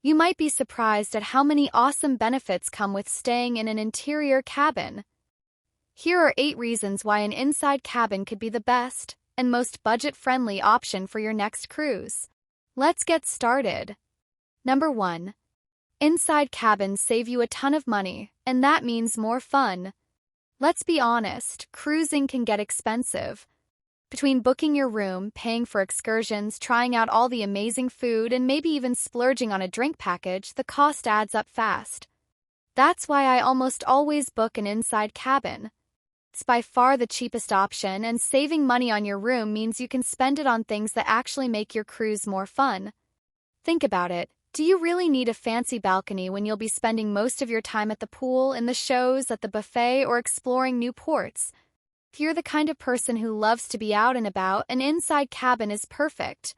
You might be surprised at how many awesome benefits come with staying in an interior cabin. Here are 8 reasons why an inside cabin could be the best and most budget-friendly option for your next cruise. Let's get started. Number 1. Inside cabins save you a ton of money, and that means more fun. Let's be honest, cruising can get expensive. Between booking your room, paying for excursions, trying out all the amazing food, and maybe even splurging on a drink package, the cost adds up fast. That's why I almost always book an inside cabin. It's by far the cheapest option, and saving money on your room means you can spend it on things that actually make your cruise more fun. Think about it. Do you really need a fancy balcony when you'll be spending most of your time at the pool, in the shows, at the buffet, or exploring new ports? If you're the kind of person who loves to be out and about, an inside cabin is perfect.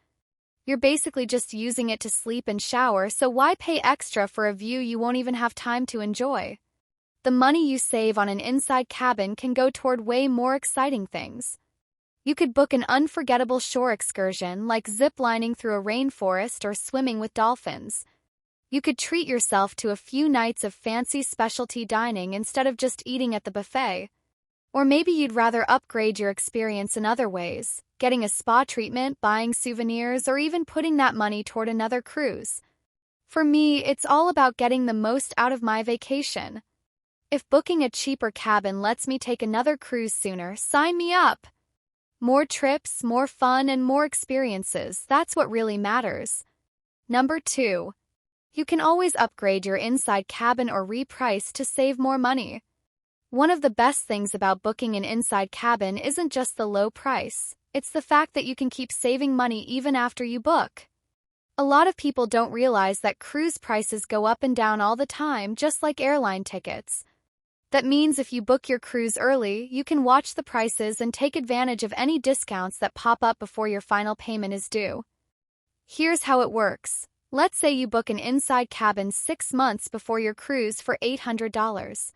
You're basically just using it to sleep and shower, so why pay extra for a view you won't even have time to enjoy? The money you save on an inside cabin can go toward way more exciting things. You could book an unforgettable shore excursion like zip-lining through a rainforest or swimming with dolphins. You could treat yourself to a few nights of fancy specialty dining instead of just eating at the buffet. Or maybe you'd rather upgrade your experience in other ways, getting a spa treatment, buying souvenirs, or even putting that money toward another cruise. For me, it's all about getting the most out of my vacation. If booking a cheaper cabin lets me take another cruise sooner, sign me up! More trips, more fun, and more experiences, that's what really matters. Number 2. You can always upgrade your inside cabin or reprice to save more money. One of the best things about booking an inside cabin isn't just the low price, it's the fact that you can keep saving money even after you book. A lot of people don't realize that cruise prices go up and down all the time, just like airline tickets. That means if you book your cruise early, you can watch the prices and take advantage of any discounts that pop up before your final payment is due. Here's how it works. Let's say you book an inside cabin 6 months before your cruise for $800.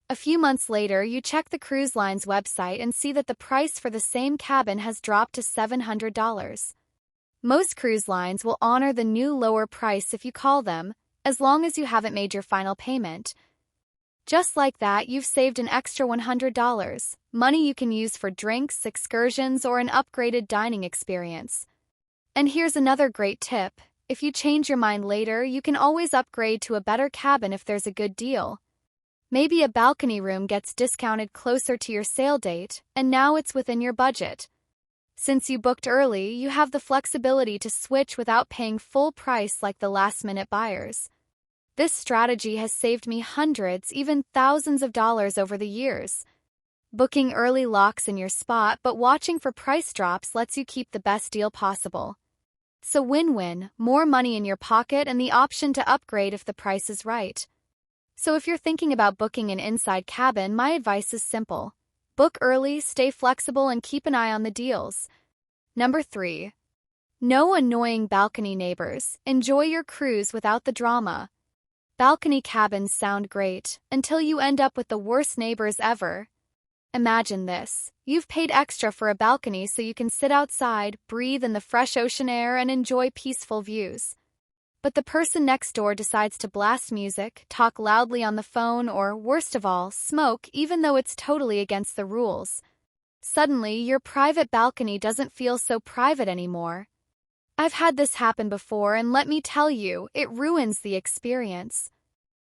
A few months later, you check the cruise line's website and see that the price for the same cabin has dropped to $700. Most cruise lines will honor the new lower price if you call them, as long as you haven't made your final payment. Just like that, you've saved an extra $100, money you can use for drinks, excursions, or an upgraded dining experience. And here's another great tip. If you change your mind later, you can always upgrade to a better cabin if there's a good deal. Maybe a balcony room gets discounted closer to your sail date, and now it's within your budget. Since you booked early, you have the flexibility to switch without paying full price like the last-minute buyers. This strategy has saved me hundreds, even thousands of dollars over the years. Booking early locks in your spot, but watching for price drops lets you keep the best deal possible. It's a win-win, more money in your pocket and the option to upgrade if the price is right. So if you're thinking about booking an inside cabin, my advice is simple. Book early, stay flexible, and keep an eye on the deals. Number 3. No annoying balcony neighbors. Enjoy your cruise without the drama. Balcony cabins sound great, until you end up with the worst neighbors ever. Imagine this. You've paid extra for a balcony so you can sit outside, breathe in the fresh ocean air, and enjoy peaceful views. But the person next door decides to blast music, talk loudly on the phone, or, worst of all, smoke even though it's totally against the rules. Suddenly, your private balcony doesn't feel so private anymore. I've had this happen before, and let me tell you, it ruins the experience.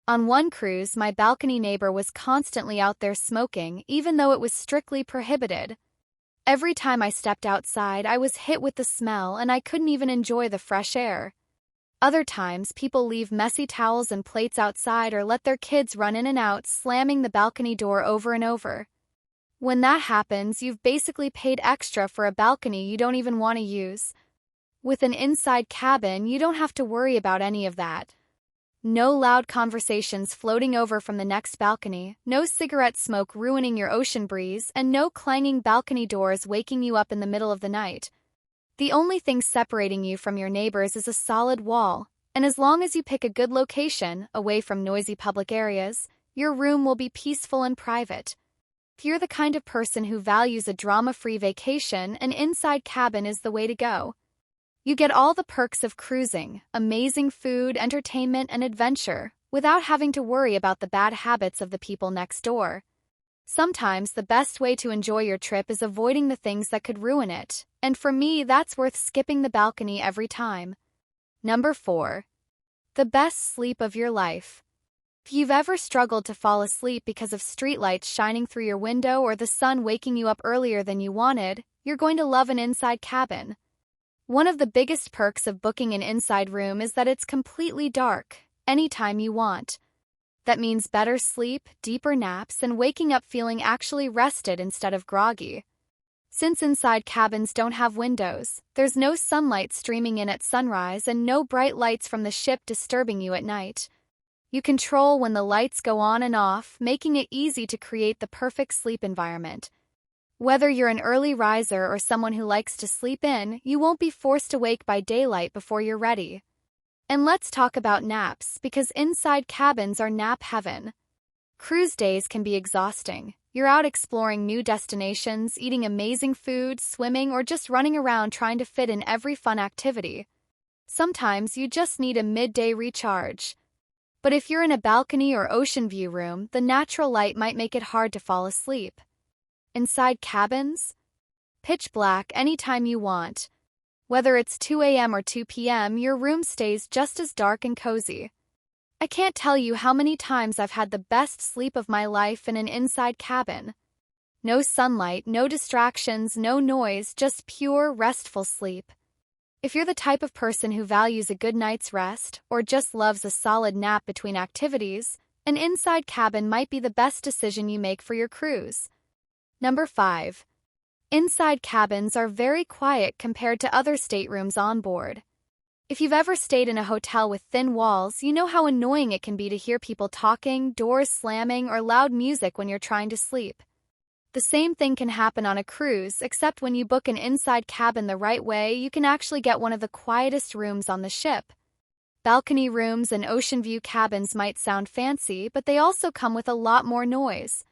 On one cruise, my balcony neighbor was constantly out there smoking, even though it was strictly prohibited. Every time I stepped outside, I was hit with the smell, and I couldn't even enjoy the fresh air. Other times, people leave messy towels and plates outside or let their kids run in and out, slamming the balcony door over and over. When that happens, you've basically paid extra for a balcony you don't even want to use. With an inside cabin, you don't have to worry about any of that. No loud conversations floating over from the next balcony, no cigarette smoke ruining your ocean breeze, and no clanging balcony doors waking you up in the middle of the night. The only thing separating you from your neighbors is a solid wall, and as long as you pick a good location, away from noisy public areas, your room will be peaceful and private. If you're the kind of person who values a drama-free vacation, an inside cabin is the way to go. You get all the perks of cruising, amazing food, entertainment, and adventure, without having to worry about the bad habits of the people next door. Sometimes the best way to enjoy your trip is avoiding the things that could ruin it, and for me, that's worth skipping the balcony every time. Number 4. The best sleep of your life. If you've ever struggled to fall asleep because of streetlights shining through your window or the sun waking you up earlier than you wanted, you're going to love an inside cabin. One of the biggest perks of booking an inside room is that it's completely dark, anytime you want. That means better sleep, deeper naps, and waking up feeling actually rested instead of groggy. Since inside cabins don't have windows, there's no sunlight streaming in at sunrise and no bright lights from the ship disturbing you at night. You control when the lights go on and off, making it easy to create the perfect sleep environment. Whether you're an early riser or someone who likes to sleep in, you won't be forced awake by daylight before you're ready. And let's talk about naps, because inside cabins are nap heaven. Cruise days can be exhausting. You're out exploring new destinations, eating amazing food, swimming, or just running around trying to fit in every fun activity. Sometimes you just need a midday recharge. But if you're in a balcony or ocean view room, the natural light might make it hard to fall asleep. Inside cabins? Pitch black anytime you want. Whether it's 2 a.m. or 2 p.m., your room stays just as dark and cozy. I can't tell you how many times I've had the best sleep of my life in an inside cabin. No sunlight, no distractions, no noise, just pure, restful sleep. If you're the type of person who values a good night's rest, or just loves a solid nap between activities, an inside cabin might be the best decision you make for your cruise. Number 5. Inside cabins are very quiet compared to other staterooms on board. If you've ever stayed in a hotel with thin walls, you know how annoying it can be to hear people talking, doors slamming, or loud music when you're trying to sleep. The same thing can happen on a cruise, except when you book an inside cabin the right way, you can actually get one of the quietest rooms on the ship. Balcony rooms and ocean view cabins might sound fancy, but they also come with a lot more noise.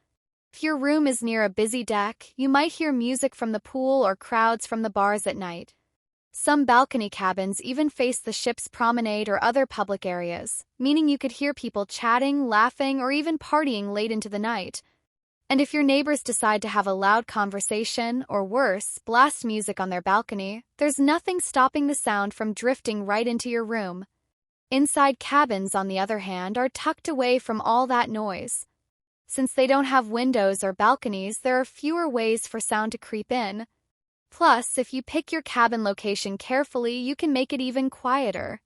If your room is near a busy deck, you might hear music from the pool or crowds from the bars at night. Some balcony cabins even face the ship's promenade or other public areas, meaning you could hear people chatting, laughing, or even partying late into the night. And if your neighbors decide to have a loud conversation, or worse, blast music on their balcony, there's nothing stopping the sound from drifting right into your room. Inside cabins, on the other hand, are tucked away from all that noise. Since they don't have windows or balconies, there are fewer ways for sound to creep in. Plus, if you pick your cabin location carefully, you can make it even quieter.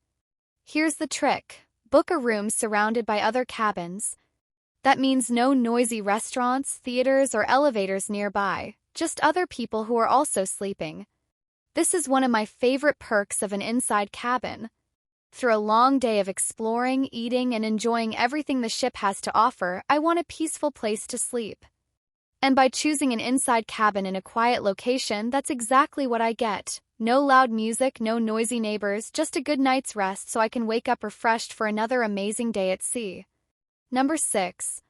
Here's the trick. Book a room surrounded by other cabins. That means no noisy restaurants, theaters, or elevators nearby, just other people who are also sleeping. This is one of my favorite perks of an inside cabin. Through a long day of exploring, eating, and enjoying everything the ship has to offer, I want a peaceful place to sleep. And by choosing an inside cabin in a quiet location, that's exactly what I get. No loud music, no noisy neighbors, just a good night's rest so I can wake up refreshed for another amazing day at sea. Number 6.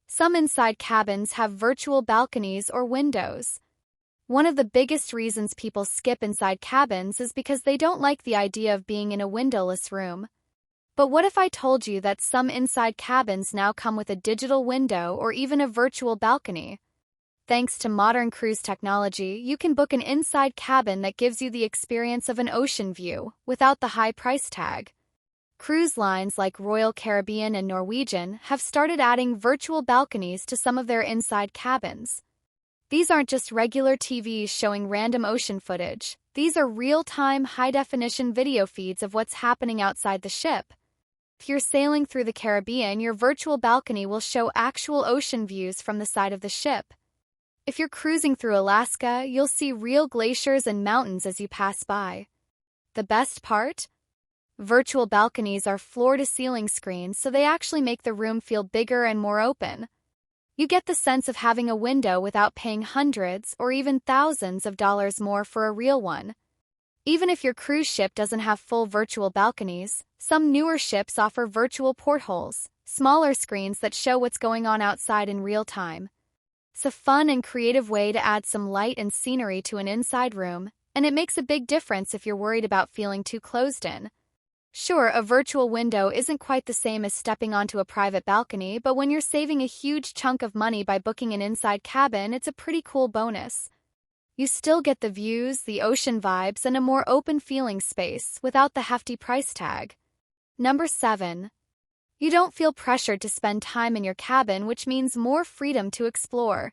Some inside cabins have virtual balconies or windows. One of the biggest reasons people skip inside cabins is because they don't like the idea of being in a windowless room. But what if I told you that some inside cabins now come with a digital window or even a virtual balcony? Thanks to modern cruise technology, you can book an inside cabin that gives you the experience of an ocean view, without the high price tag. Cruise lines like Royal Caribbean and Norwegian have started adding virtual balconies to some of their inside cabins. These aren't just regular TVs showing random ocean footage. These are real-time, high-definition video feeds of what's happening outside the ship. If you're sailing through the Caribbean, your virtual balcony will show actual ocean views from the side of the ship. If you're cruising through Alaska, you'll see real glaciers and mountains as you pass by. The best part? Virtual balconies are floor-to-ceiling screens, so they actually make the room feel bigger and more open. You get the sense of having a window without paying hundreds or even thousands of dollars more for a real one. Even if your cruise ship doesn't have full virtual balconies, some newer ships offer virtual portholes, smaller screens that show what's going on outside in real time. It's a fun and creative way to add some light and scenery to an inside room, and it makes a big difference if you're worried about feeling too closed in. Sure, a virtual window isn't quite the same as stepping onto a private balcony, but when you're saving a huge chunk of money by booking an inside cabin, it's a pretty cool bonus. You still get the views, the ocean vibes, and a more open feeling space without the hefty price tag. Number 7. You don't feel pressured to spend time in your cabin, which means more freedom to explore.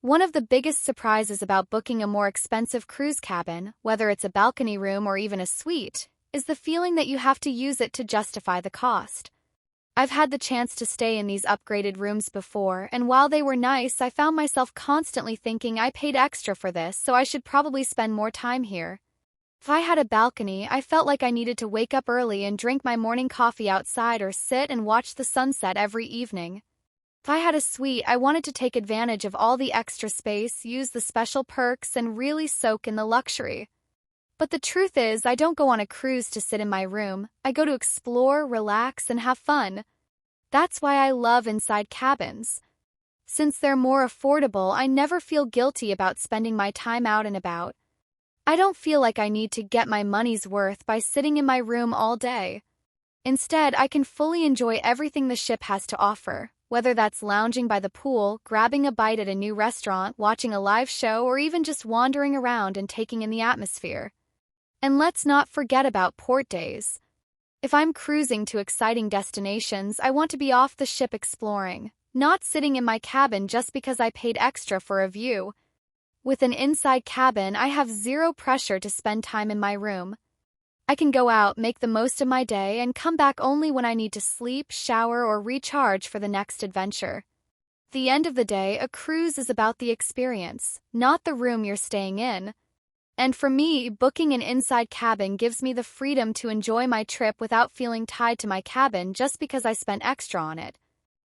One of the biggest surprises about booking a more expensive cruise cabin, whether it's a balcony room or even a suite, is the feeling that you have to use it to justify the cost. I've had the chance to stay in these upgraded rooms before, and while they were nice, I found myself constantly thinking I paid extra for this, so I should probably spend more time here. If I had a balcony, I felt like I needed to wake up early and drink my morning coffee outside or sit and watch the sunset every evening. If I had a suite, I wanted to take advantage of all the extra space, use the special perks, and really soak in the luxury. But the truth is, I don't go on a cruise to sit in my room. I go to explore, relax, and have fun. That's why I love inside cabins. Since they're more affordable, I never feel guilty about spending my time out and about. I don't feel like I need to get my money's worth by sitting in my room all day. Instead, I can fully enjoy everything the ship has to offer, whether that's lounging by the pool, grabbing a bite at a new restaurant, watching a live show, or even just wandering around and taking in the atmosphere. And let's not forget about port days. If I'm cruising to exciting destinations, I want to be off the ship exploring, not sitting in my cabin just because I paid extra for a view. With an inside cabin, I have zero pressure to spend time in my room. I can go out, make the most of my day, and come back only when I need to sleep, shower, or recharge for the next adventure. At the end of the day, a cruise is about the experience, not the room you're staying in. And for me, booking an inside cabin gives me the freedom to enjoy my trip without feeling tied to my cabin just because I spent extra on it.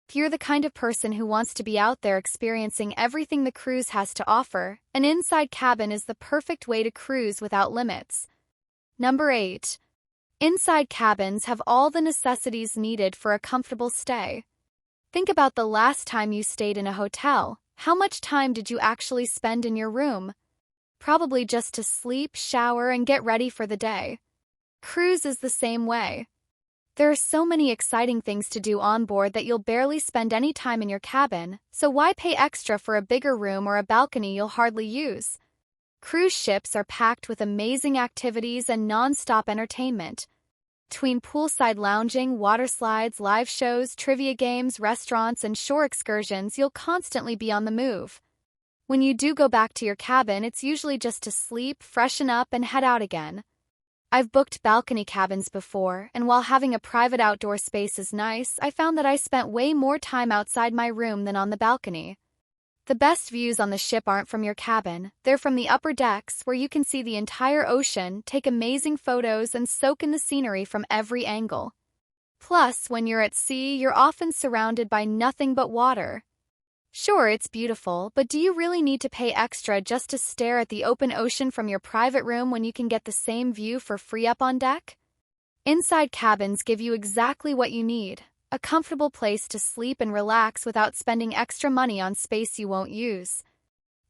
If you're the kind of person who wants to be out there experiencing everything the cruise has to offer, an inside cabin is the perfect way to cruise without limits. Number 8. Inside cabins have all the necessities needed for a comfortable stay. Think about the last time you stayed in a hotel. How much time did you actually spend in your room? Probably just to sleep, shower, and get ready for the day. Cruise is the same way. There are so many exciting things to do on board that you'll barely spend any time in your cabin, so why pay extra for a bigger room or a balcony you'll hardly use? Cruise ships are packed with amazing activities and non-stop entertainment. Between poolside lounging, water slides, live shows, trivia games, restaurants, and shore excursions, you'll constantly be on the move. When you do go back to your cabin, it's usually just to sleep, freshen up, and head out again. I've booked balcony cabins before, and while having a private outdoor space is nice, I found that I spent way more time outside my room than on the balcony. The best views on the ship aren't from your cabin, they're from the upper decks where you can see the entire ocean, take amazing photos, and soak in the scenery from every angle. Plus, when you're at sea, you're often surrounded by nothing but water. Sure, it's beautiful, but do you really need to pay extra just to stare at the open ocean from your private room when you can get the same view for free up on deck? Inside cabins give you exactly what you need, a comfortable place to sleep and relax without spending extra money on space you won't use.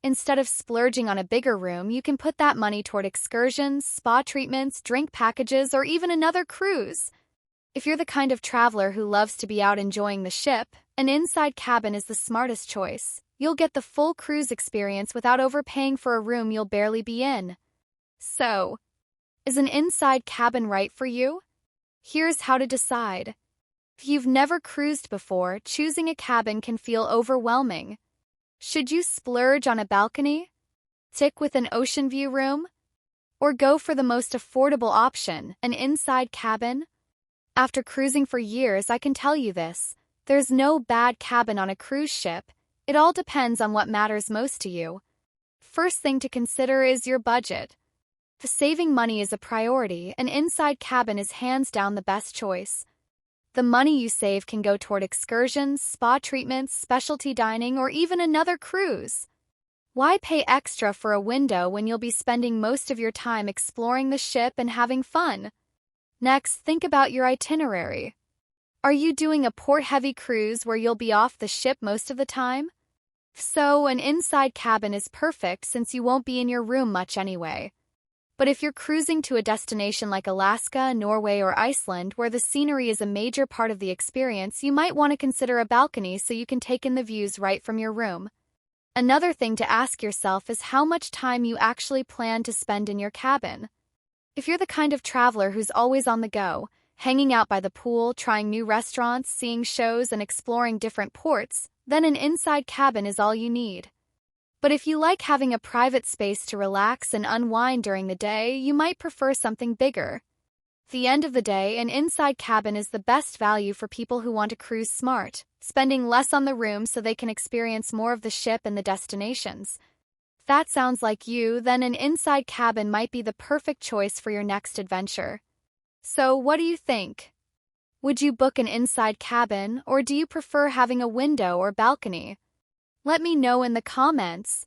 Instead of splurging on a bigger room, you can put that money toward excursions, spa treatments, drink packages, or even another cruise. If you're the kind of traveler who loves to be out enjoying the ship, an inside cabin is the smartest choice. You'll get the full cruise experience without overpaying for a room you'll barely be in. So, is an inside cabin right for you? Here's how to decide. If you've never cruised before, choosing a cabin can feel overwhelming. Should you splurge on a balcony? Stick with an ocean view room? Or go for the most affordable option, an inside cabin? After cruising for years, I can tell you this. There's no bad cabin on a cruise ship. It all depends on what matters most to you. First thing to consider is your budget. If saving money is a priority, an inside cabin is hands down the best choice. The money you save can go toward excursions, spa treatments, specialty dining, or even another cruise. Why pay extra for a window when you'll be spending most of your time exploring the ship and having fun? Next, think about your itinerary. Are you doing a port-heavy cruise where you'll be off the ship most of the time? If so, an inside cabin is perfect since you won't be in your room much anyway. But if you're cruising to a destination like Alaska, Norway, or Iceland, where the scenery is a major part of the experience, you might want to consider a balcony so you can take in the views right from your room. Another thing to ask yourself is how much time you actually plan to spend in your cabin. If you're the kind of traveler who's always on the go, hanging out by the pool, trying new restaurants, seeing shows, and exploring different ports, then an inside cabin is all you need. But if you like having a private space to relax and unwind during the day, you might prefer something bigger. At the end of the day, an inside cabin is the best value for people who want to cruise smart, spending less on the room so they can experience more of the ship and the destinations. If that sounds like you, then an inside cabin might be the perfect choice for your next adventure. So, what do you think? Would you book an inside cabin, or do you prefer having a window or balcony? Let me know in the comments.